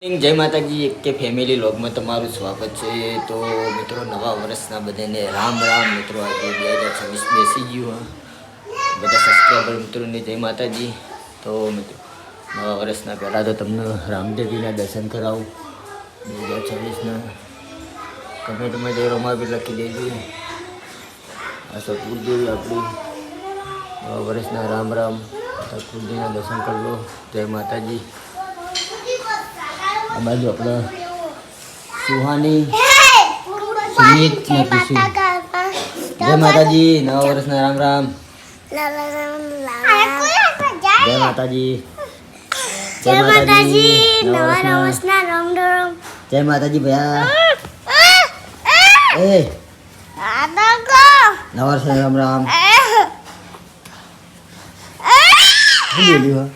જય માતાજી કે ફેમિલી લોગમાં તમારું સ્વાગત છે. તો મિત્રો નવા વર્ષના બધાને રામ રામ. મિત્રો આજે 2026 બેસી ગયું. બધા સબસ્ક્રાઈબર મિત્રોને જય માતાજી. તો મિત્રો નવા વર્ષના પહેલાં તો તમને રામદેવજીના દર્શન કરાવું 2026ના. કમેન્ટમાં જય રમાવી લખી દેજો. આ સબ કુલદેવી આપણી નવા વર્ષના રામ રામ. કુલદેવીના દર્શન કરી લો. જય માતાજી. આ બાજુ આપણે સુહાની સુમિત ને કિશુ. જય માતાજી. નવા વર્ષના રામ રામ. જય માતાજી. જય માતાજી. નવા વર્ષના રામ રામ. જય માતાજી ભૈયા. એ નવા વર્ષના રામ રામ. શું બોલ્યું?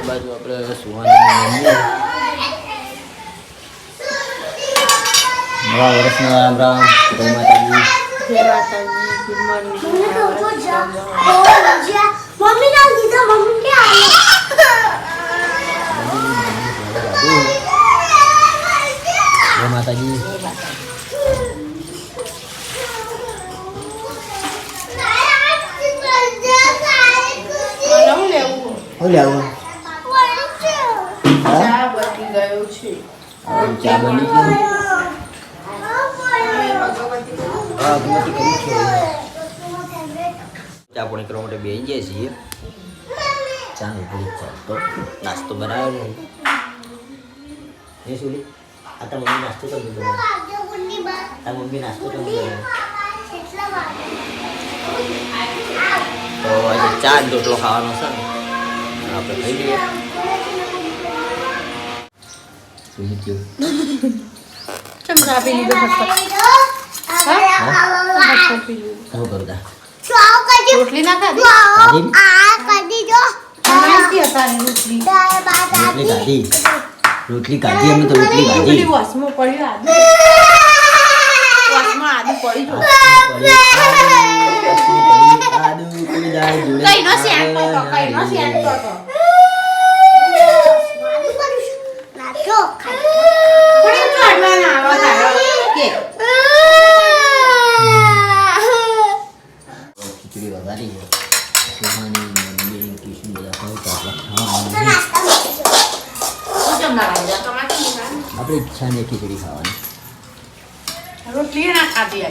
બાજુ આપણે સુહાની નવા વર્ષના રામ રામ. જય માતાજી. જય માતાજી. Good morning. મમ્મી ના લીધા મમ્મી કે જય માતાજી. ઓલે આવો. ચા બની ગયો છે. ચા બની ગઈ. હા ગમતી કરી છે. ચા પાણી કરવા માટે બેસી જાય છીએ. ચા ઉભરી ચા તો નાસ્તો બનાવ્યો નહીં. એ શું આ તો મમ્મી નાસ્તો તો નહીં બનાવ્યો. આ મમ્મી નાસ્તો તો નહીં બનાવ્યો. તો આજે ચા જ રોટલો ખાવાનો છે ને આપણે ખાઈ લઈએ. ચમચા પી લીધો રોટલી ના ખાધી રોટલી કાઢી અમે તો રોટલી કાઢી. વસમાં પડ્યું આદુ પડી ખીચડી વગાડી સુહાની મમ્મી કિશુ બધા ખાવાનું. આપણે ઈચ્છા નહીં ખીચડી ખાવાની. રોટલી ના ખાધી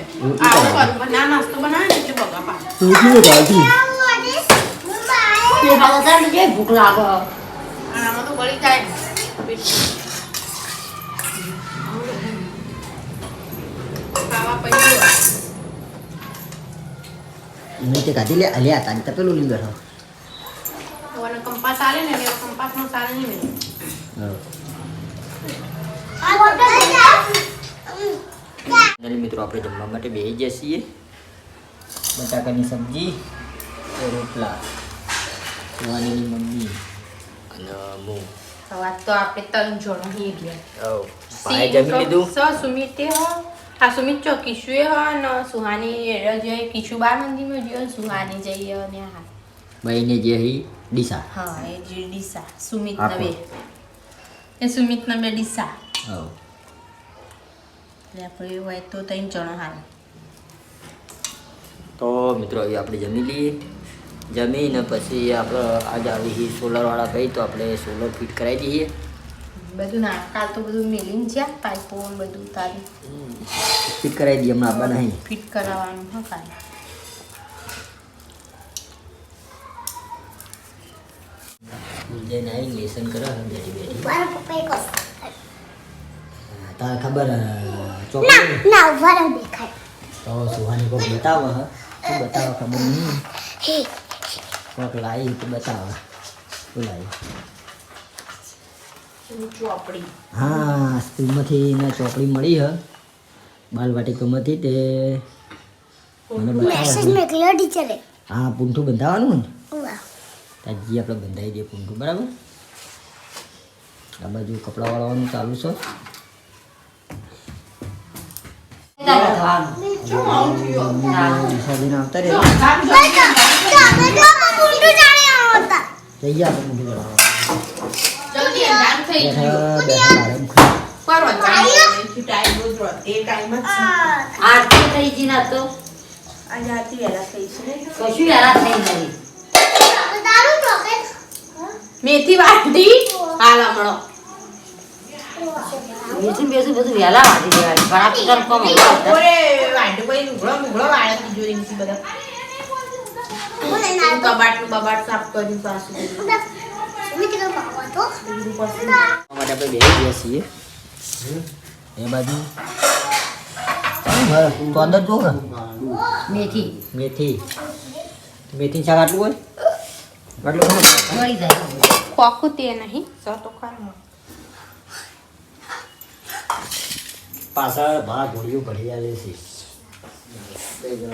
ના નાસ્તો બનાવે એટલે બગા રોટલી ભૂખ લાગે આમાં તો ગળી જાય. ખાવા પછી મેં તે કાઢી લે અલ્યા તારી તો પેલું લઈ બેઠો. કંપાસ આલે ને એટલે કંપાસમાં સારે નહીં મળે. મિત્રો આપણે જમવા માટે બેસી જઈએ છીએ. બટાકાની સબ્જી રોટલા સુહાનીની મમ્મી અને હું. સવાર તો આપણે ત્રણ જણો હી ગયા. ભાઈ જમી લીધું. સુમિતે હો હા સુમિત ચો કિશુએ હો ને સુહાની જઈએ કિશુ બાર મંદિરમાં જઈએ સુહાની જઈએ અને હા ભાઈને જે હી ડીસા. હા એ જે ડીસા સુમિત આપો. નવે એ સુમિત નવે ડીસા. હા એટલે આપણે હોય તો ત્રણ જણો હાલ. તો મિત્રો હવે આપણે જમી લઈએ. જમીને પછી આપણે આજે આવી સોલરવાળા ભાઈ તો આપણે સોલર ફિટ કરાવી દઈએ. બધું ના કાલ તો બધું મિલિંગ છે પાઇપો બધું તારી ફિટ કરાવી દઈએ. હમણાં આપવા નહીં ફિટ કરાવવાનું હા કાલ. સ્કૂલ જઈને આવીને લેસન કરે બેઠી બેઠી. મારા પપ્પાએ કહ્યું તારે ખબર ચોકલેટ ના ઉભા દેખાય તો સુહાની કોક બતાવે હ. શું બતાવે ખબર નહીં. હે કોક લાવી તો બતાવે. શું લાવી? ચોપડી હા સ્કૂલમાંથી એને ચોપડી મળી હ બાલવાટિકામાંથી. તે મને મેસેજ બતાવે. મોકલ્યો ટીચરે. હા પૂંઠું બંધાવવાનું ને વાહ તાજી આપણે બંધાવી દઈએ પૂંઠું. બરાબર. આ બાજુ કપડાં વાળવાનું ચાલુ છે. દિશાબેન આવતા રહે. જઈએ આપણે મૂકી જવાનું. થઈ ગયું કરો ટાઈમ રોજ એ ટાઈમ જ છે આરતી થઈ જી ના તો આજે આરતી વહેલા થઈ છે કશું યાર થઈ નહીં દારૂ ચોકેટ મેથી વાટી હાલ હમણો બેસી બેસી બધું વહેલા વાળી દેવાય બરાબર કર કોમ ઓરે વાટી કોઈ મુગળો વાળા તિજોરી ની બધા બોલે ના કબાટનું બબાટ સાફ કર્યું પાછું સુમિત નો બાવા તો માટે આપણે બેસી ગયા છીએ એ બાજુ તો અંદર જો ને મેથી મેથી મેથી શાક આટલું હોય આટલું મળી જાય ખોખું તે નહીં તો ખરું પાછળ ભાત ઘોડિયું ભરી આવે છે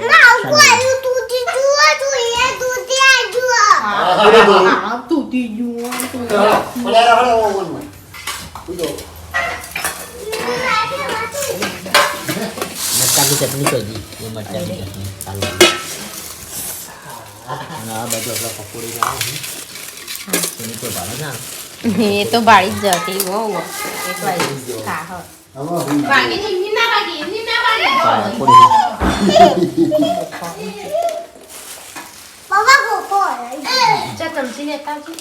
ના કોઈ તું જુઓ તું એ તું ત્યાં જુઓ હા તૂટી ગયું મરચાની ચટણી કરી એ મરચાની ચટણી ચાલુ અને આ બાજુ આપણે પકોડી લાવે એની કોઈ ભાવે ના એ તો બાળી જ જતી હો એક વાળી ખા હો બાકી એમની ના બાકી એમની ના બાકી બાબા ગોપો ચા ચમચી લેતા આવજો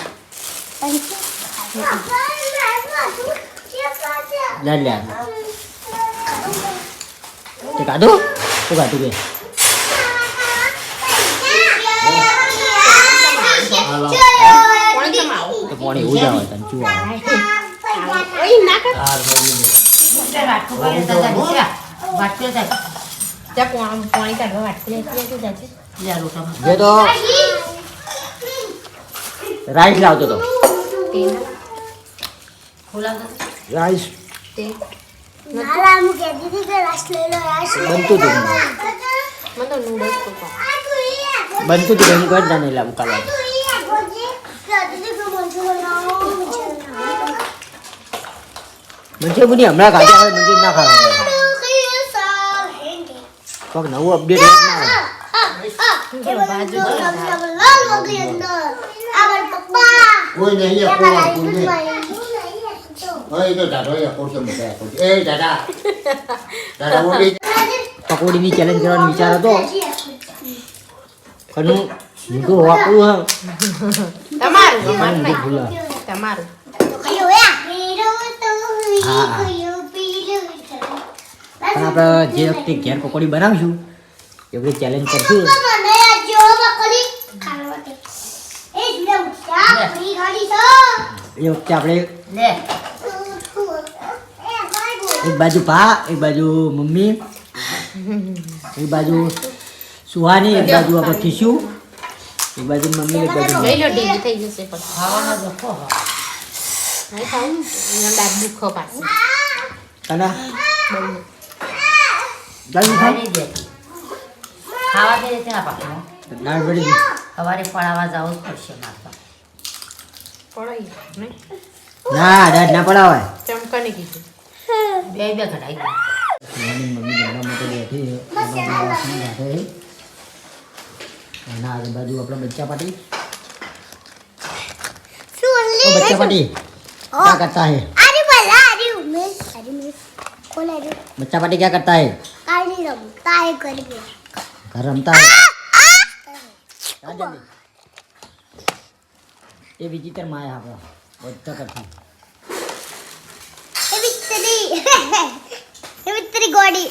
લે લે તે કાઢો શું કાઢું કે કોણ જમાવો તો પાણી એવું જ આવે તને શું આવે ઓય ના કર વાટકો કરે તો જાય વાટકો જાય જા પાણી કાઢવા વાટકી લેતી આવજો જાજે લે લોટામાં જે તો રાઈસ લાવતો તો તેલ ખોલા રાઈસ તે નાલા મુ કે દીદી કે રાસ લઈ લો રાસ બનતું હતું મને તો નૂડલ્સ તો પા બનતું હતું એની કોઈ જ નહીં લાવું કાલે મંચે બુની હમણાં કાઢ્યા હોય મંચે ના ખાવા કોક નવું અપડેટ ના આવે કોઈ નહીં કોઈ નહીં ઓય તો દાદો એ કોસે મજા કોસે એ દાદા દાદા ઓડી પકોડીની ચેલેન્જ કરવાનો વિચાર હતો કનું તો વાપરું હા તમારું ભૂલા તમારું પણ આપણે જે વખતે ઘેર પકોડી બનાવીશું એ વખતે ચેલેન્જ કરશું એ વખતે આપણે લે એક બાજુ પા એક બાજુ મમ્મી એક બાજુ સુહાની એક બાજુ આપણે ખીશું એક બાજુ મમ્મી એક બાજુ લઈ લો ઢીલી થઈ જશે પછી ખાવાના જખો નહીં ખાવું એના દાંત દુખો પાછું કાના બહુ જલ્દી ખાઈ ખાઈ દે ખાવા દે ત્યાં પાકો દાળ પડી ગઈ સવારે પડાવવા જવું જ પડશે મારતો પડાઈ નહીં ના દાળ ના પડાવાય ચમકાને કીધું બે ઘટાઈ દે મમ્મી જમવા માટે બેઠી છે. આ બાજુ વાસણ રાખે છે. અને આજુબાજુ આપણે બચ્ચા પાટી ओ बच्चा पार्टी क्या करता है अरे बल्ला अरे उमेश कौन है बच्चा पार्टी क्या करता है काली रमता है करके घर रमता है क्या जल्दी ये विजिटर माया आपका बच्चा करती ये बितरी गोडी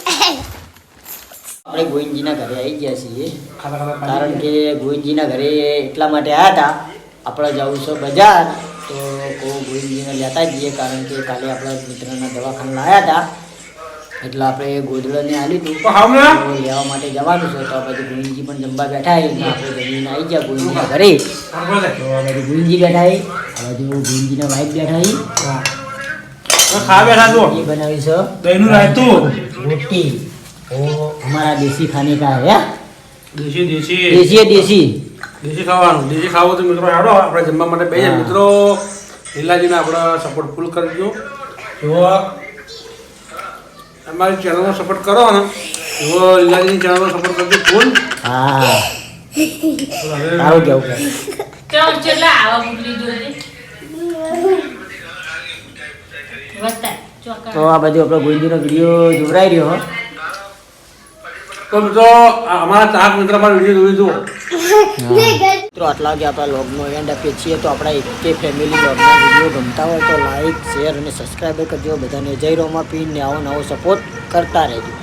આપણે ગોવિંદજીના ઘરે આવી ગયા છીએ કારણ કે ગોવિંદજીના ઘરે એટલા માટે આવ્યા હતા આપણે જવું છે બજાર તો ગોવિંદજીને લેતા જઈએ કારણ કે કાલે આપણા મિત્રના દવાખાને લાવ્યા હતા એટલે આપણે ગોદડાને આલી હતું તો લેવા માટે જવાનું છે તો આ બાજુ ગોવિંદજી પણ જમવા બેઠા છે આપણે જમીને આવી ગયા ગોવિંદજીના ઘરે તો આ બાજુ ગોવિંદજી બેઠા છે આ બાજુ ગોવિંદજીના વાઈફ બેઠા છે खा बैठा तो ये बनाई सो दहीनु रायतू रोटी वो हमारा देसी खाने का है देशी देशी देसी है देसी દેશી ખાવાનું દેશી ખાવું તો મિત્રો હેડો આપણે જમવા માટે બે મિત્રો લીલાજીને આપણે સપોર્ટ ફૂલ કરજો જો અમારી ચેનલનો સપોર્ટ કરો ને જો લીલાજીની ચેનલનો સપોર્ટ કરજો ફૂલ हाँ सारू केवुं ચલ ચલા આવા મોકલી જોજે તો આ બધું આપણો ગોવિંદજીનો વિડીયો જોવરાઈ રહ્યો હો. તો મિત્રો અમારા ચાહક મિત્ર અમારા વિડીયો જોઈ જુઓ. મિત્રો આટલા વાગે આપણા લોગનો એન્ડ આપીએ છીએ. તો આપણા એકે ફેમિલી લોગના વિડીયો ગમતા હોય તો લાઈક શેર અને સબસ્ક્રાઈબ કરજો. બધાને જય રોમા પીને આવો નવો સપોર્ટ કરતા રહેજો.